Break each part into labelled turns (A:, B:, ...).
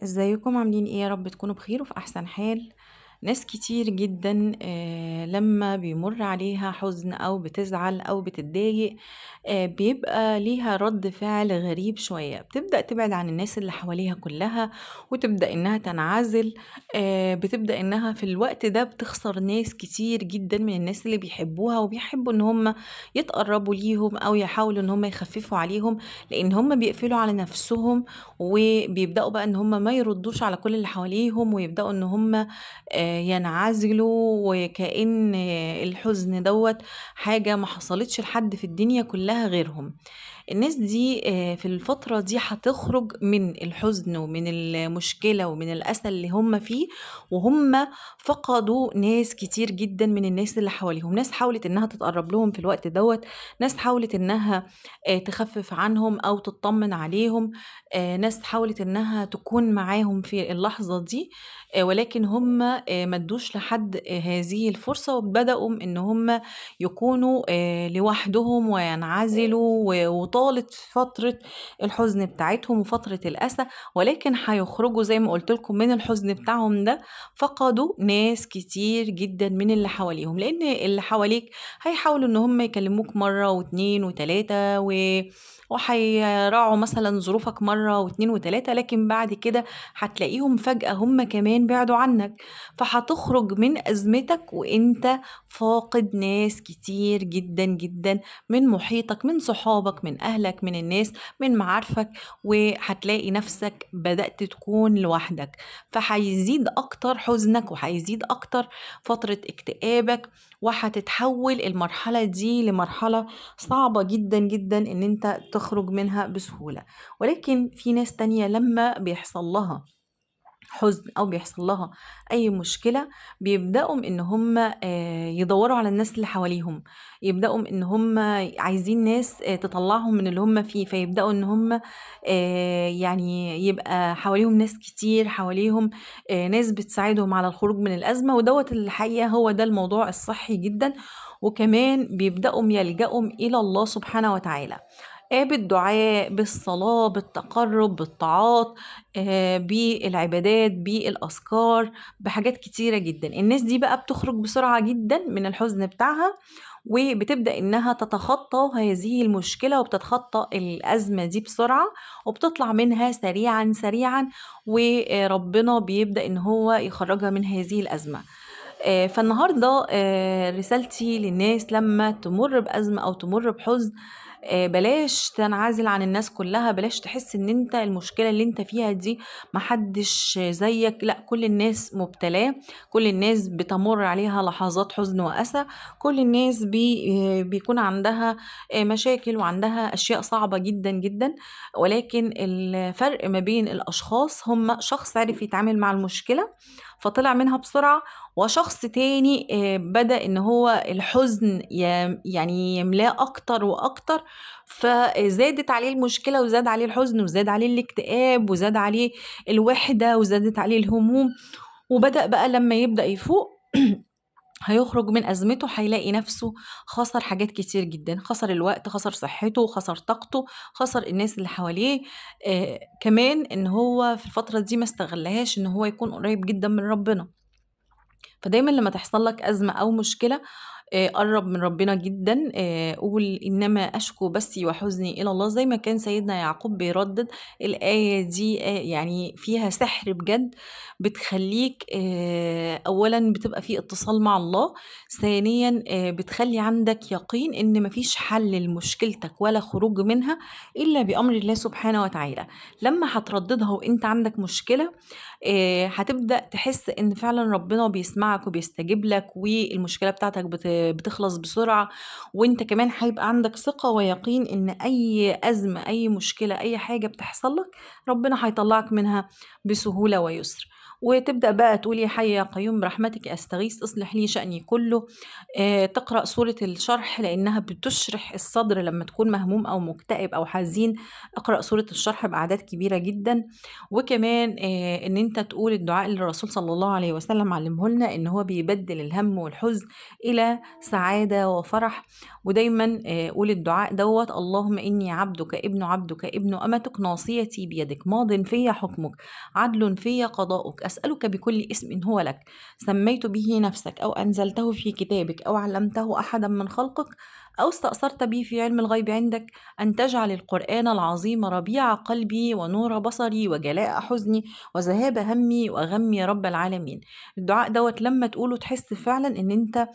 A: ازيكم عاملين ايه؟ يا رب تكونوا بخير وفي احسن حال. ناس كتير جدا لما بيمر عليها حزن او بتزعل او بتتضايق، بيبقى ليها رد فعل غريب شوية، بتبدأ تبعد عن الناس اللي حواليها كلها وتبدأ انها تنعزل. بتبدأ انها في الوقت ده بتخسر ناس كتير جدا من الناس اللي بيحبوها وبيحبوا ان هم يتقربوا ليهم او يحاولوا ان هم يخففوا عليهم، لان هم بيقفلوا على نفسهم وبيبدأوا بقى إن هم ما يردوش على كل اللي حواليهم، ويبدأوا إن هم ينعزلوا، وكأن الحزن دوّة حاجة ما حصلتش لحد في الدنيا كلها غيرهم. الناس دي في الفترة دي هتخرج من الحزن ومن المشكلة ومن الأسى اللي هم فيه، وهم فقدوا ناس كتير جدًا من الناس اللي حواليهم، ناس حاولت إنها تتقرب لهم في الوقت دوّة، ناس حاولت إنها تخفف عنهم أو تطمن عليهم، ناس حاولت إنها تكون معاهم في اللحظة دي، ولكن هم ما ادوش لحد هذه الفرصة، وبدأوا إن هم يكونوا لوحدهم وينعزلوا، وطالت فترة الحزن بتاعتهم وفترة الأسى، ولكن هيخرجوا زي ما قُلت لكم من الحزن بتاعهم ده، فقدوا ناس كتير جدًا من اللي حواليهم، لإن اللي حواليك هيحاولوا إن هم يكلموك مرة و2 و3 وهيراعوا مثلًا ظروفك مرة و2 و3، لكن بعد كده هتلاقيهم فجأة هم كمان بعدوا عنك، فهتخرج من أزمتك وأنت فاقد ناس كتير جدًا، جدًا من محيطك، من صحابك، من أهلك، من الناس، من معارفك، وهتلاقي نفسك بدأت تكون لوحدك، فهيزيد أكتر حزنك وهيزيد أكتر فترة اكتئابك، وهتتحول المرحلة دي لمرحلة صعبة جدًا، جدًا إن أنت تخرج منها بسهولة. ولكن في ناس تانية لمّا بيحصل لها حزن أو بيحصل لها أي مشكلة، بيبدأوا إن هم يدوّروا على الناس اللي حواليهم، يبدأوا إن هم عايزين ناس تطلّعهم من اللي هم فيه، فيبدأوا إن هم يعني يبقى حواليهم ناس كتير، حواليهم ناس بتساعدهم على الخروج من الأزمة، ودوّة الحقيقة هو ده الموضوع الصحّي جدًا، وكمان بيبدأوا يلجأوا إلى الله سبحانه وتعالى. بالدعاء، بالصلاة، بالتقرُّب، بالطاعات، بالعبادات، بالأذكار، بحاجات كتيرة جدًا. الناس دي بقى بتخرج بسرعة جدًا من الحزن بتاعها، وبتبدأ إنها تتخطى هذه المشكلة، وبتتخطى الأزمة دي بسرعة، وبتطلع منها سريعًا، سريعًا، وربنا بيبدأ إن هو يخرّجها من هذه الأزمة. فالنهارده رسالتي للناس لمّا تمُر بأزمة أو تمُر بحزن، بلاش تنعزل عن الناس كلّها، بلاش تحس إن أنت المشكلة اللي أنت فيها دي ما حدّش زيّك، لأ كل الناس مُبتلاه، كل الناس بتمُر عليها لحظات حزن وأسى، كل الناس بيكون عندها مشاكل وعندها أشياء صعبة جدًا، جدًا، ولكن الفرق ما بين الأشخاص هم شخص عرف يتعامل مع المشكلة فطلع منها بسرعة، وشخص تاني بدأ إن هو الحزن يعني يملاه أكتر وأكتر، فزادت عليه المشكلة وزاد عليه الحزن وزاد عليه الاكتئاب وزاد عليه الوحدة وزادت عليه الهموم، وبدأ بقى لمّا يبدأ يفوق هيخرج من أزمته هيلاقي نفسه خسر حاجات كتير جدًا، خسر الوقت، خسر صحته، خسر طاقته، خسر الناس اللي حواليه، كمان إن هو في الفترة دي ما استغلّهاش إن هو يكون قريب جدًا من ربنا. فدايمًا لمّا تحصل لك أزمة أو مشكلة، قرّب من ربنا جدًا، قُل إنما أشكو بثي وحزني إلى الله، زي ما كان سيدنا يعقوب بيردد الآية دي، يعني فيها سحر بجد، بتخلّيك أولًا بتبقى في اتصال مع الله، ثانيًا بتخلّي عندك يقين إن ما فيش حل لمشكلتك ولا خروج منها إلا بأمر الله سبحانه وتعالى. لمّا هترددها وأنت عندك مشكلة، هتبدأ تحس إن فعلًا ربنا بيسمعك وبيستجيب لك، والمشكلة بتاعتك بتخلص بسرعة، وأنت كمان هيبقى عندك ثقة ويقين إن أي أزمة، أي مشكلة، أي حاجة بتحصل لك، ربنا هيطلّعك منها بسهولة ويسر. وتبدأ بقى تقول: يا حي يا قيوم برحمتك أستغيث أصلح لي شأني كله. تقرأ سورة الشرح لأنها بتشرح الصدر لما تكون مهموم أو مكتئب أو حزين. اقرأ سورة الشرح بأعداد كبيرة جدا. وكمان إن أنت تقول الدعاء اللي الرسول صلى الله عليه وسلم علمه لنا، إن هو بيبدل الهم والحزن إلى سعادة وفرح. ودايما قول الدعاء دوت: اللهم إني عبدك ابن عبدك ابن أمتك ناصيتي بيدك ماض في حكمك عدل في قضاؤك أسألك بكل اسم هو لك سميت به نفسك أو أنزلته في كتابك أو علمته أحدا من خلقك أو استأثرت به في علم الغيب عندك أن تجعل القرآن العظيم ربيع قلبي ونور بصري وجلاء حزني وذهاب همي وغمي يا رب العالمين. الدعاء دوت لما تقوله تحس فعلا إن أنت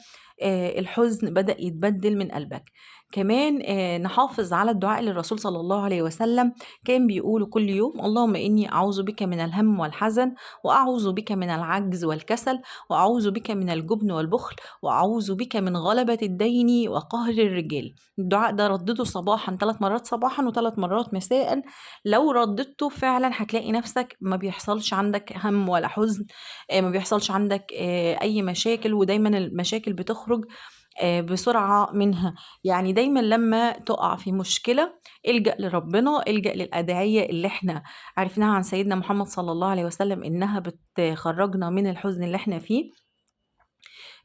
A: الحزن بدأ يتبدل من قلبك. كمان نحافظ على الدعاء اللي الرسول صلى الله عليه وسلم كان بيقوله كل يوم: اللهم إني أعوذ بك من الهم والحزن، وأعوذ بك من العجز والكسل، وأعوذ بك من الجبن والبخل، وأعوذ بك من غلبة الدين وقهر الرجال. الدعاء ده ردده صباحا 3 مرات صباحا و3 مرات مساء. لو رددته فعلا هتلاقي نفسك ما بيحصلش عندك هم ولا حزن، ما بيحصلش عندك أي مشاكل، ودايما المشاكل بتخرج بسرعة منها. يعني دايما لما تقع في مشكلة الجأ لربنا، الجأ للأدعية اللي احنا عرفناها عن سيدنا محمد صلى الله عليه وسلم إنها بتخرجنا من الحزن اللي احنا فيه.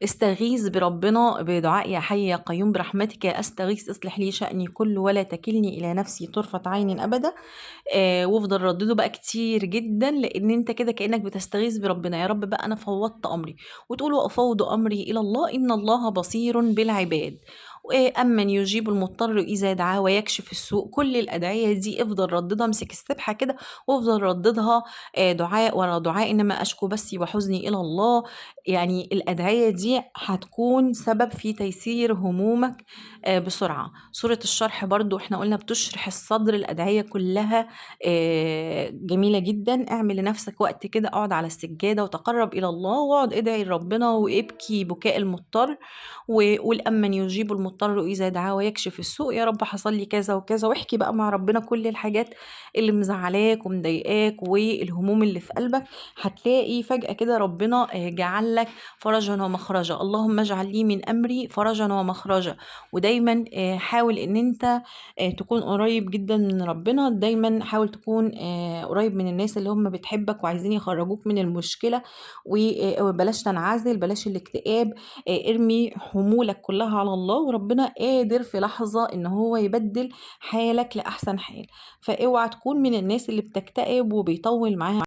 A: استغيث بربنا بدعاء يا حي يا قيوم برحمتك أستغيث اصلح لي شأني كله ولا تكلني إلى نفسي طرفة عين أبدا. وافضل ردده بقى كتير جدا، لان انت كده كأنك بتستغيث بربنا: يا رب بقى انا فوضت امري. وتقول: وافوض امري الى الله ان الله بصير بالعباد. أمن يجيب المضطر إذا دعاه ويكشف السوء. كل الأدعية دي افضل رددها، امسك السبحة كده وافضل رددها دعاء ورا دعاء: إنما أشكو بثي وحزني إلى الله. يعني الأدعية دي هتكون سبب في تيسير همومك بسرعة. سورة الشرح برضو احنا قلنا بتشرح الصدر، الأدعية كلها جميلة جدا. اعمل لنفسك وقت كده، اقعد على السجادة وتقرب إلى الله واقعد ادعي لربنا وابكي بكاء المضطر، وقول: أمن يجيب المضطر إذا دعاه ويكشف السوء. يا رب حصل لي كذا وكذا، واحكي بقى مع ربنا كل الحاجات اللي مزعلاك ومضايقاك والهموم اللي في قلبك. هتلاقي فجأة كده ربنا جعل لك فرجا ومخرجا. اللهم اجعل لي من أمري فرجا ومخرجا. ودايما حاول ان انت تكون قريب جدا من ربنا. دايما حاول تكون قريب من الناس اللي هم بتحبك وعايزين يخرجوك من المشكلة. وبلاش تنعزل، بلاش الاكتئاب. ارمي حمولك كلها على الله، وربنا قادر في لحظة ان هو يبدل حالك لأحسن حال. فاوعى تكون من الناس اللي بتكتئب وبيطول معاها